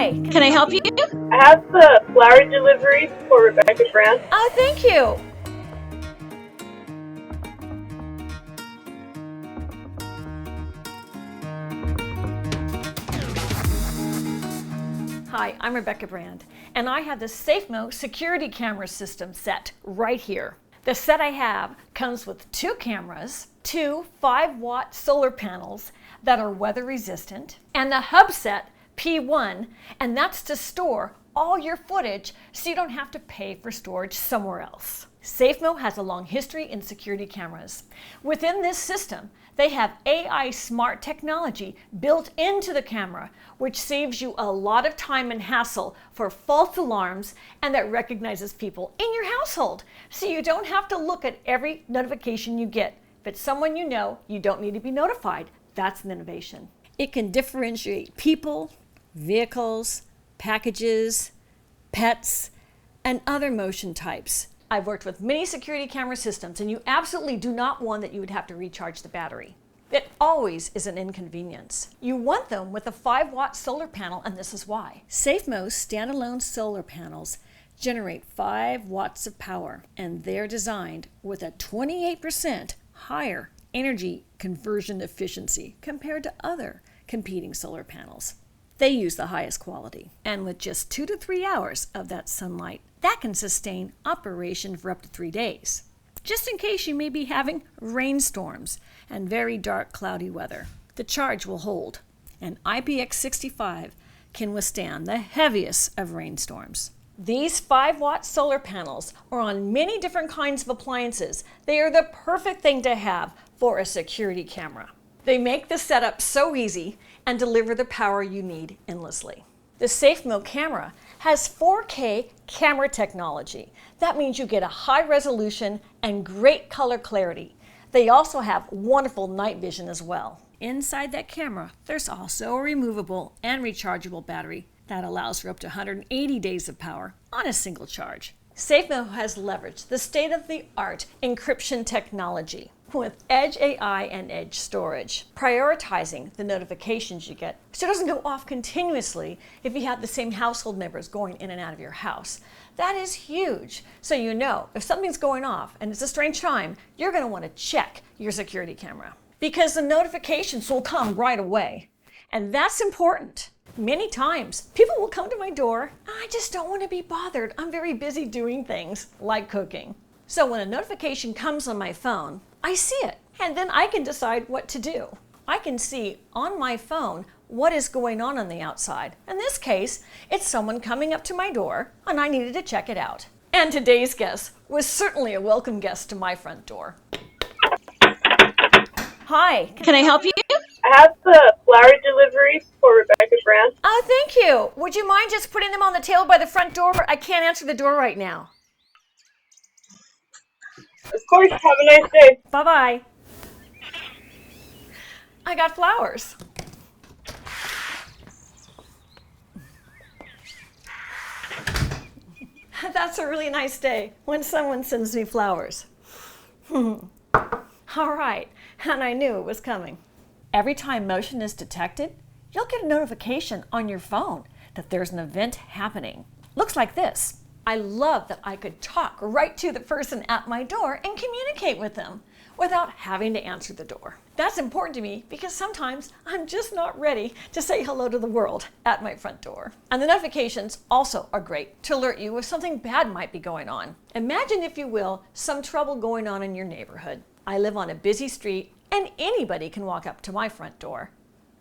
Hi, can I help you? I have the flower delivery for Rebecca Brandt. Oh, thank you. Hi, I'm Rebecca Brandt, and I have the Safemo security camera system set right here. The set I have comes with 2 cameras, 2 5-watt solar panels that are weather resistant, and the hub set P1, and that's to store all your footage so you don't have to pay for storage somewhere else. Safemo has a long history in security cameras. Within this system, they have AI smart technology built into the camera, which saves you a lot of time and hassle for false alarms, and that recognizes people in your household, so you don't have to look at every notification you get. If it's someone you know, you don't need to be notified. That's an innovation. It can differentiate people, vehicles, packages, pets, and other motion types. I've worked with many security camera systems, and you absolutely do not want that you would have to recharge the battery. It always is an inconvenience. You want them with a 5-watt solar panel, and this is why. Safemo's standalone solar panels generate 5 watts of power, and they're designed with a 28% higher energy conversion efficiency compared to other competing solar panels. They use the highest quality, and with just 2 to 3 hours of that sunlight, that can sustain operation for up to 3 days, just in case you may be having rainstorms and very dark cloudy weather. The charge will hold, and IPX65 can withstand the heaviest of rainstorms. These 5-watt solar panels are on many different kinds of appliances. They are the perfect thing to have for a security camera. They make the setup so easy and deliver the power you need endlessly. The Safemo camera has 4K camera technology. That means you get a high resolution and great color clarity. They also have wonderful night vision as well. Inside that camera, there's also a removable and rechargeable battery that allows for up to 180 days of power on a single charge. Safemo has leveraged the state-of-the-art encryption technology with Edge AI and Edge storage, prioritizing the notifications you get so it doesn't go off continuously if you have the same household members going in and out of your house. That is huge. So you know if something's going off and it's a strange time, you're going to want to check your security camera because the notifications will come right away. And that's important. Many times, people will come to my door, I just don't want to be bothered. I'm very busy doing things like cooking. So when a notification comes on my phone, I see it, and then I can decide what to do. I can see on my phone what is going on the outside. In this case, it's someone coming up to my door, and I needed to check it out. And today's guest was certainly a welcome guest to my front door. Hi, can I help you? I have the flower delivery for Rebecca Brandt. Oh, thank you. Would you mind just putting them on the table by the front door? I can't answer the door right now. Of course, have a nice day. Bye-bye. I got flowers. That's a really nice day when someone sends me flowers. All right, and I knew it was coming. Every time motion is detected, you'll get a notification on your phone that there's an event happening. Looks like this. I love that I could talk right to the person at my door and communicate with them without having to answer the door. That's important to me because sometimes I'm just not ready to say hello to the world at my front door. And the notifications also are great to alert you if something bad might be going on. Imagine, if you will, some trouble going on in your neighborhood. I live on a busy street and anybody can walk up to my front door.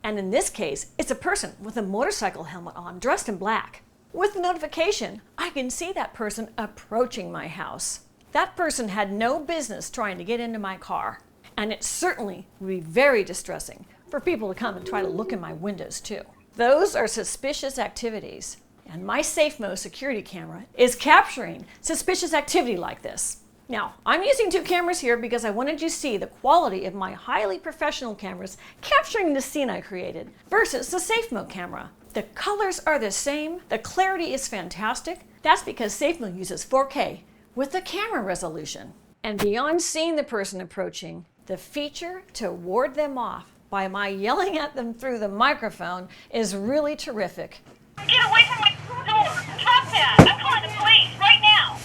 And in this case, it's a person with a motorcycle helmet on, dressed in black. With the notification, I can see that person approaching my house. That person had no business trying to get into my car. And it certainly would be very distressing for people to come and try to look in my windows too. Those are suspicious activities. And my Safemo security camera is capturing suspicious activity like this. Now, I'm using 2 cameras here because I wanted you to see the quality of my highly professional cameras capturing the scene I created versus the Safemo camera. The colors are the same, the clarity is fantastic. That's because Safemo uses 4K with the camera resolution. And beyond seeing the person approaching, the feature to ward them off by my yelling at them through the microphone is really terrific. Get away from my door! Stop that! I'm calling the police right now!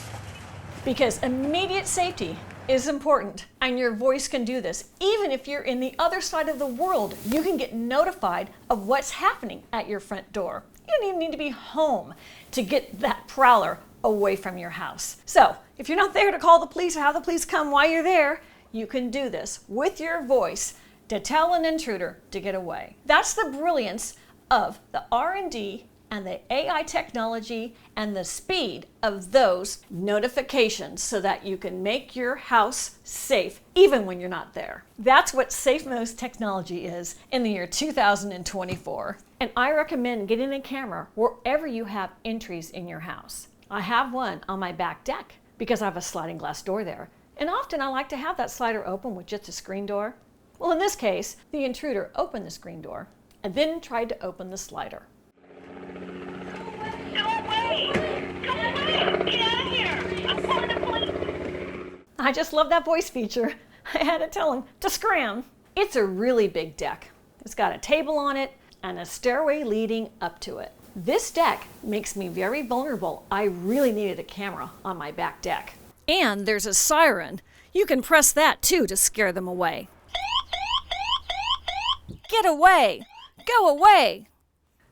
Because immediate safety is important, and your voice can do this. Even if you're in the other side of the world, you can get notified of what's happening at your front door. You don't even need to be home to get that prowler away from your house. So if you're not there to call the police or have the police come while you're there, you can do this with your voice to tell an intruder to get away. That's the brilliance of the R&D and the AI technology and the speed of those notifications so that you can make your house safe even when you're not there. That's what Safemo's technology is in the year 2024. And I recommend getting a camera wherever you have entries in your house. I have one on my back deck because I have a sliding glass door there. And often I like to have that slider open with just a screen door. Well, in this case, the intruder opened the screen door and then tried to open the slider. Go away! Go away! Get out of here! I'm calling the police! I just love that voice feature. I had to tell him to scram. It's a really big deck. It's got a table on it and a stairway leading up to it. This deck makes me very vulnerable. I really needed a camera on my back deck. And there's a siren. You can press that too to scare them away. Get away! Go away!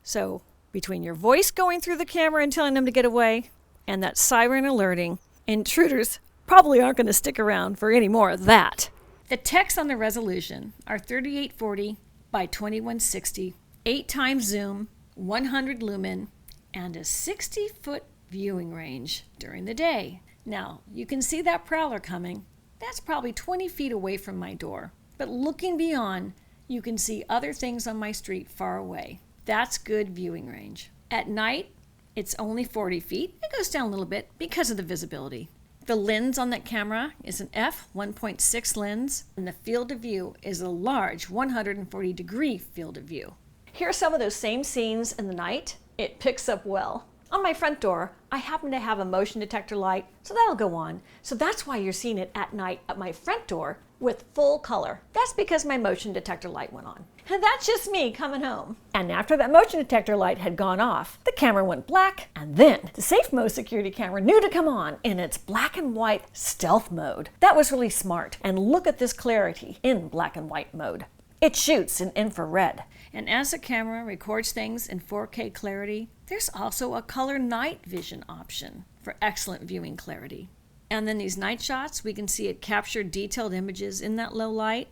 So between your voice going through the camera and telling them to get away and that siren alerting, intruders probably aren't going to stick around for any more of that. The text on the resolution are 3840 by 2160, 8 times zoom, 100 lumen, and a 60-foot viewing range during the day. Now, you can see that prowler coming. That's probably 20 feet away from my door. But looking beyond, you can see other things on my street far away. That's good viewing range. At night, it's only 40 feet. It goes down a little bit because of the visibility. The lens on that camera is an f1.6 lens, and the field of view is a large 140-degree field of view. Here's some of those same scenes in the night. It picks up well. On my front door, I happen to have a motion detector light, so that'll go on. So that's why you're seeing it at night at my front door with full color. That's because my motion detector light went on. And that's just me coming home. And after that motion detector light had gone off, the camera went black, and then the Safemo security camera knew to come on in its black and white stealth mode. That was really smart. And look at this clarity in black and white mode. It shoots in infrared. And as the camera records things in 4K clarity, there's also a color night vision option for excellent viewing clarity. And then these night shots, we can see it capture detailed images in that low light,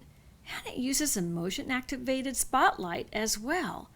and it uses a motion activated spotlight as well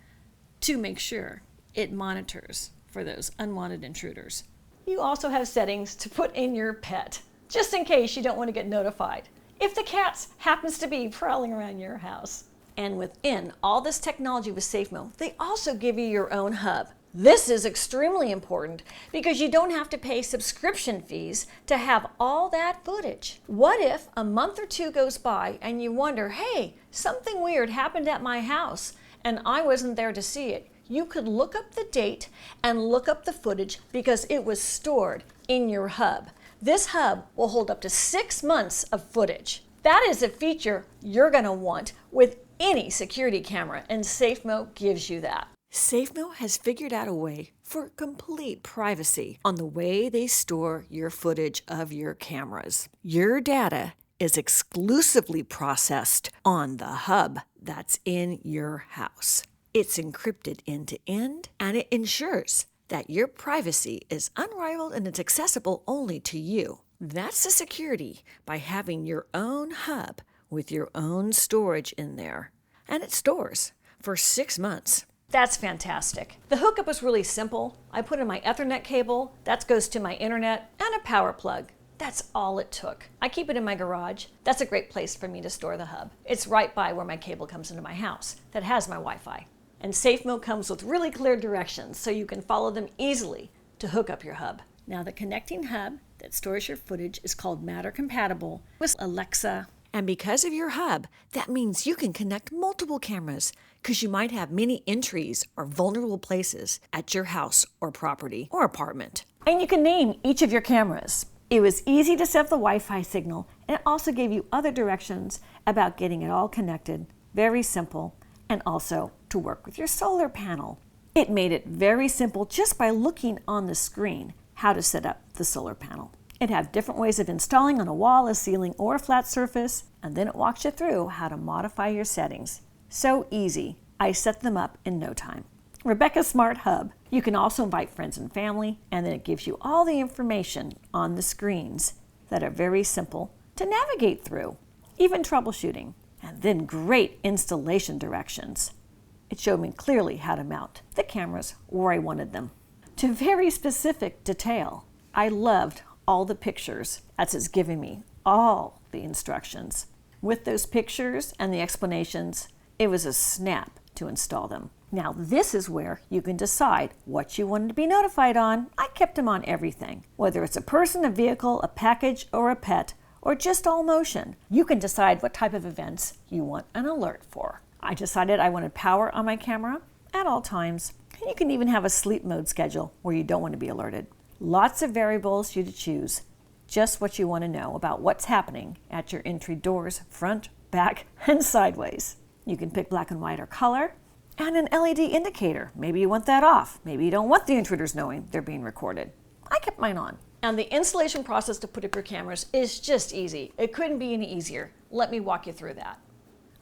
to make sure it monitors for those unwanted intruders. You also have settings to put in your pet, just in case you don't want to get notified if the cat happens to be prowling around your house. And within all this technology with Safemo, they also give you your own hub. This is extremely important because you don't have to pay subscription fees to have all that footage. What if a month or two goes by and you wonder, hey, something weird happened at my house and I wasn't there to see it? You could look up the date and look up the footage because it was stored in your hub. This hub will hold up to 6 months of footage. That is a feature you're going to want with any security camera, and Safemo gives you that. Safemo has figured out a way for complete privacy on the way they store your footage of your cameras. Your data is exclusively processed on the hub that's in your house. It's encrypted end to end, and it ensures that your privacy is unrivaled and it's accessible only to you. That's the security by having your own hub with your own storage in there. And it stores for 6 months. That's fantastic. The hookup was really simple. I put in my Ethernet cable, that goes to my internet, and a power plug. That's all it took. I keep it in my garage. That's a great place for me to store the hub. It's right by where my cable comes into my house that has my Wi-Fi. And Safemo comes with really clear directions so you can follow them easily to hook up your hub. Now the connecting hub that stores your footage is called Matter Compatible with Alexa. And because of your hub, that means you can connect multiple cameras because you might have many entries or vulnerable places at your house or property or apartment. And you can name each of your cameras. It was easy to set the Wi-Fi signal, and it also gave you other directions about getting it all connected. Very simple, and also to work with your solar panel. It made it very simple just by looking on the screen how to set up the solar panel. It had different ways of installing on a wall, a ceiling, or a flat surface, and then it walks you through how to modify your settings. So easy. I set them up in no time. Rebecca's Smart Hub. You can also invite friends and family, and then it gives you all the information on the screens that are very simple to navigate through, even troubleshooting. And then great installation directions. It showed me clearly how to mount the cameras where I wanted them, to very specific detail. I loved all the pictures as it's giving me all the instructions. With those pictures and the explanations, it was a snap to install them. Now this is where you can decide what you wanted to be notified on. I kept them on everything. Whether it's a person, a vehicle, a package, or a pet, or just all motion. You can decide what type of events you want an alert for. I decided I wanted power on my camera at all times. You can even have a sleep mode schedule where you don't want to be alerted. Lots of variables for you to choose. Just what you want to know about what's happening at your entry doors, front, back, and sideways. You can pick black and white or color, and an LED indicator. Maybe you want that off. Maybe you don't want the intruders knowing they're being recorded. I kept mine on. And the installation process to put up your cameras is just easy. It couldn't be any easier. Let me walk you through that.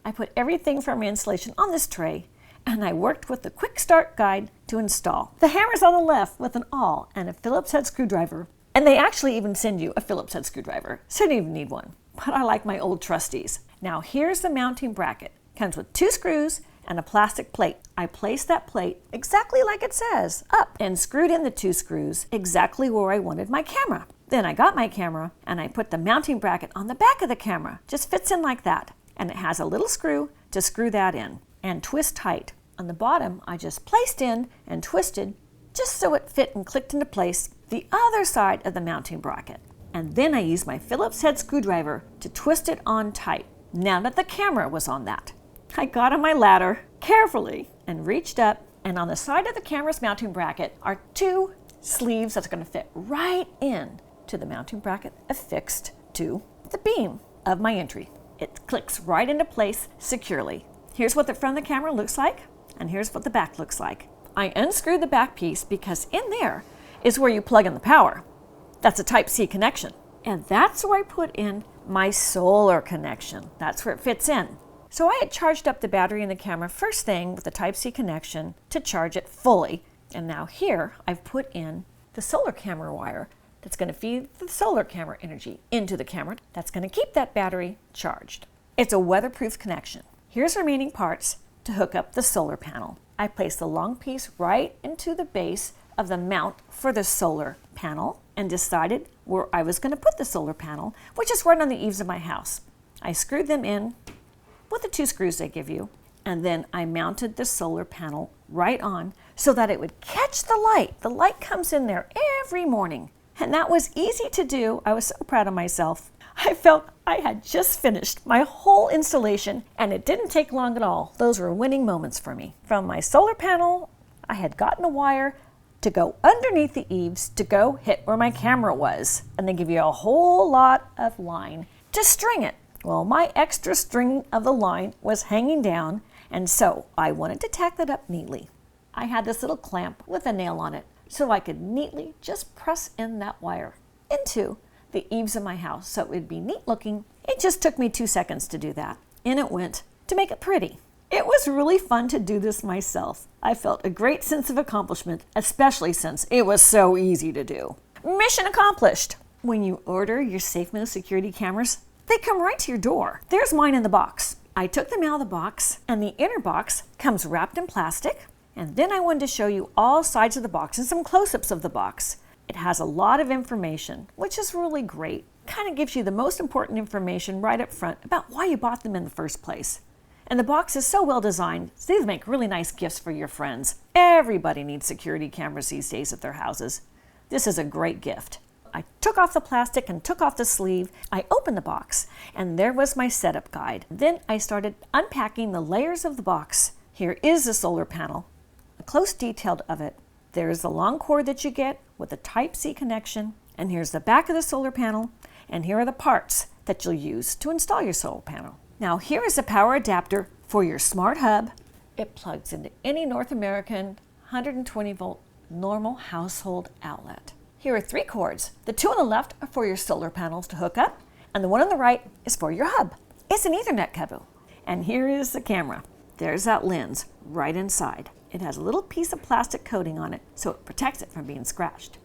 I put everything for my installation on this tray, and I worked with the quick start guide to install. The hammer's on the left with an awl and a Phillips head screwdriver. And they actually even send you a Phillips head screwdriver, so you don't even need one. But I like my old trusties. Now here's the mounting bracket. Comes with 2 screws and a plastic plate. I placed that plate exactly like it says, up, and screwed in the 2 screws exactly where I wanted my camera. Then I got my camera and I put the mounting bracket on the back of the camera. Just fits in like that. And it has a little screw to screw that in and twist tight. On the bottom, I just placed in and twisted just so it fit and clicked into place the other side of the mounting bracket. And then I used my Phillips head screwdriver to twist it on tight. Now that the camera was on that, I got on my ladder carefully and reached up, and on the side of the camera's mounting bracket are 2 sleeves that's going to fit right in to the mounting bracket affixed to the beam of my entry. It clicks right into place securely. Here's what the front of the camera looks like, and here's what the back looks like. I unscrewed the back piece because in there is where you plug in the power. That's a Type-C connection. And that's where I put in my solar connection. That's where it fits in. So I had charged up the battery in the camera first thing with the Type-C connection to charge it fully. And now here I've put in the solar camera wire that's going to feed the solar camera energy into the camera. That's going to keep that battery charged. It's a weatherproof connection. Here's the remaining parts to hook up the solar panel. I placed the long piece right into the base of the mount for the solar panel and decided where I was going to put the solar panel, which is right on the eaves of my house. I screwed them in with the 2 screws they give you, and then I mounted the solar panel right on so that it would catch the light. The light comes in there every morning, and that was easy to do. I was so proud of myself. I felt I had just finished my whole installation, and it didn't take long at all. Those were winning moments for me. From my solar panel, I had gotten a wire to go underneath the eaves to go hit where my camera was, and they give you a whole lot of line to string it. Well, my extra string of the line was hanging down, and so I wanted to tack that up neatly. I had this little clamp with a nail on it, so I could neatly just press in that wire into the eaves of my house so it would be neat looking. It just took me 2 seconds to do that. In it went to make it pretty. It was really fun to do this myself. I felt a great sense of accomplishment, especially since it was so easy to do. Mission accomplished! When you order your Safemo security cameras, they come right to your door. There's mine in the box. I took them out of the box, and the inner box comes wrapped in plastic. And then I wanted to show you all sides of the box and some close-ups of the box. It has a lot of information, which is really great. Kind of gives you the most important information right up front about why you bought them in the first place. And the box is so well designed, so these make really nice gifts for your friends. Everybody needs security cameras these days at their houses. This is a great gift. I took off the plastic and took off the sleeve. I opened the box, and there was my setup guide. Then I started unpacking the layers of the box. Here is the solar panel, a close detail of it. There's the long cord that you get with a Type-C connection, and here's the back of the solar panel, and here are the parts that you'll use to install your solar panel. Now here is a power adapter for your smart hub. It plugs into any North American 120 volt normal household outlet. Here are 3 cords. The 2 on the left are for your solar panels to hook up, and the one on the right is for your hub. It's an Ethernet cable. And here is the camera. There's that lens right inside. It has a little piece of plastic coating on it, so it protects it from being scratched.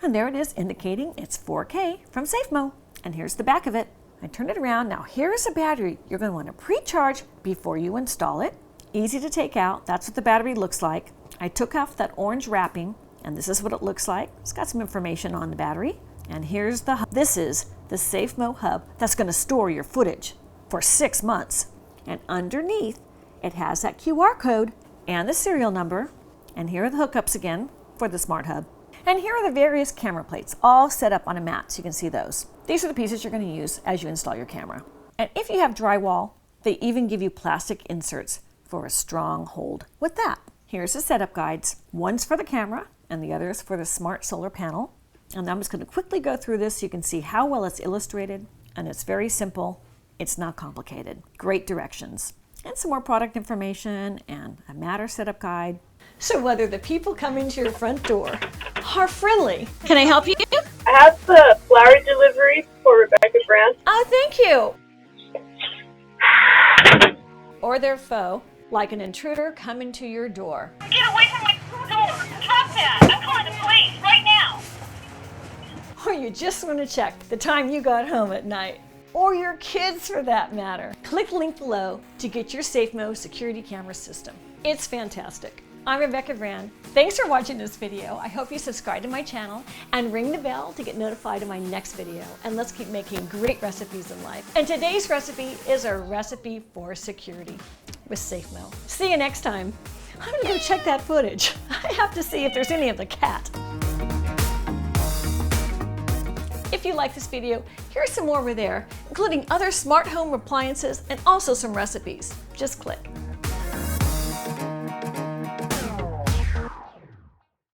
And there it is, indicating it's 4K from Safemo. And here's the back of it. I turn it around. Now here's a battery you're going to want to pre-charge before you install it. Easy to take out. That's what the battery looks like. I took off that orange wrapping, and this is what it looks like. It's got some information on the battery. And here's the hub. This is the Safemo hub that's going to store your footage for 6 months. And underneath, it has that QR code and the serial number. And here are the hookups again for the smart hub. And here are the various camera plates, all set up on a mat, so you can see those. These are the pieces you're going to use as you install your camera. And if you have drywall, they even give you plastic inserts for a strong hold with that. Here's the setup guides. One's for the camera, and the other is for the smart solar panel. And I'm just going to quickly go through this so you can see how well it's illustrated. And it's very simple. It's not complicated. Great directions. And some more product information and a matter setup guide. So whether the people coming to your front door are friendly, can I help you? I have the flower delivery for Rebecca Brand. Oh, thank you. Or their foe, like an intruder coming to your door. Get away from my door! Drop that! I'm calling the police right now! Or you just want to check the time you got home at night. Or your kids for that matter. Click the link below to get your Safemo security camera system. It's fantastic. I'm Rebecca Brand. Thanks for watching this video. I hope you subscribe to my channel and ring the bell to get notified of my next video. And let's keep making great recipes in life. And today's recipe is a recipe for security with Safemo. See you next time. I'm gonna go check that footage. I have to see if there's any of the cat. If you like this video, here's some more over there, including other smart home appliances and also some recipes. Just click.